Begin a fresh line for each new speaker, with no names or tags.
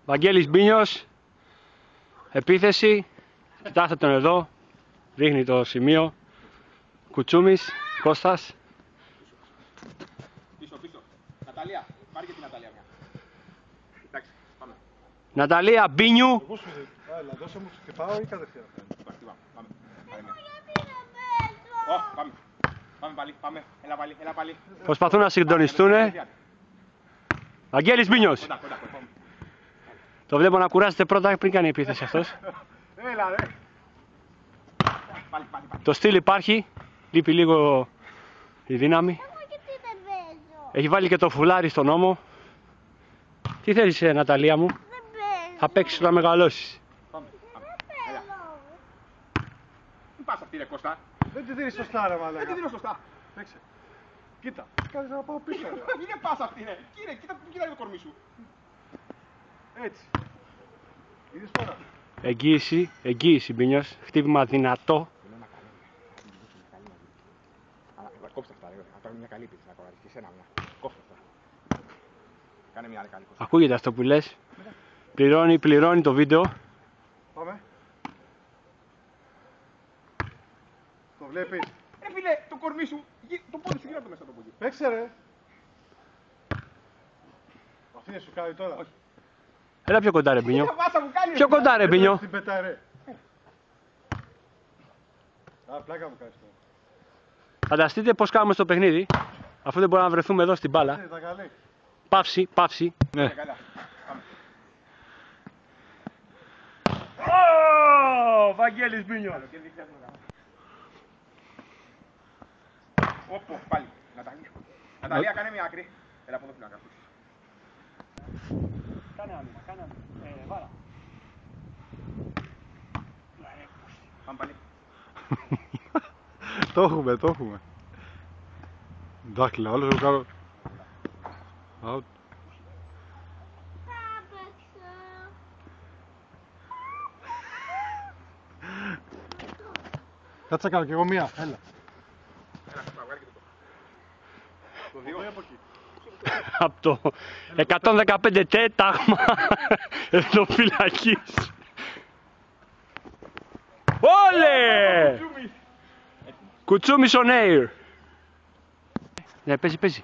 Βαγγέλης Μπίνιος. Επίθεση. Κοιτάξτε τον εδώ. Δείχνει το σημείο. Κουτσούμης. Κώστας.
Πίσω. Ναταλία. Πάρε και την Ναταλία μια. Εντάξει, πάμε.
Ναταλία Μπίνιου.
Εγώ σου έλα, δώσε μου χτυπάω ή κατευθείαν.
Πάμε. Πάμε. Πάμε πάλι, πάμε. Έλα πάλι.
Προσπαθούν να συντονιστούν. Βαγγέλης Μπίνιος.
Κοντά.
Το βλέπω να κουράζεται πρώτα πριν κάνει επίθεση αυτός.
Έλα ρε. Πάλι.
Το στυλ υπάρχει. Λείπει λίγο η δύναμη. Έχει βάλει και το φουλάρι στον ώμο. Τι θέλεις Ναταλία μου? Θα παίξεις να μεγαλώσεις.
Πάμε. Έλα. Μην πας αυτή ρε Κώστα.
Δεν τη δίνεις σωστά ρε μαλάκα.
Δεν τη δίνω σωστά.
Παίξε. Κοίτα. Κάνεις να πάω πίσω ρε.
Μην πας αυτή ρε. Κοίτα το κορμί σου.
Έτσι. Είδες τώρα.
Εγγύηση Μπίνιος. Χτύπημα δυνατό.
Κόψτε αυτά ρε. Να παίρνει μια καλή πίτσα να κοράρεις και εσένα μια. Κόψτε αυτά. Κάνε μια άλλη καλή Κώστα.
Ακούγεται αυτό που λες. Πληρώνει το βίντεο.
Πάμε. Το βλέπεις.
Ρε φίλε, το κορμί σου, το πόδι σου γύρω το μέσα από εκεί.
Παίξε ρε. Αυτή είναι σου κάνει τώρα.
Όχι.
Έλα πιο κοντά ρε Μπίνιο.
Τι βάσα μου κάνει
Πιο κοντά ρε Μπίνιο.
Την πετάει ρε. Α, πλάκα μου κάνεις τώρα.
Φανταστείτε πως κάνουμε στο παιχνίδι. Αφού δεν μπορούμε να βρεθούμε εδώ στην μπάλα.
Τα καλή.
Παύση. Ναι.
Καλά.
Βαγγέλης Μπίνιο.
Όπο, πάλι. Ναταλία, κάνε μια άκρη. Έλα από εδώ φίλα να καθίσεις.
Κάνε άμυνα. Βάλα.
Πάμε πάλι.
Το έχουμε. Δάχτυλα, όλος εγώ κάνω. Out. Κάτσε να κάνω κι εγώ μία, έλα.
Το δύο από εκεί.
Από το 115 τέταγμα εθνοφυλακής. Όλε! Κουτσούμης on air. Ναι, παίζει.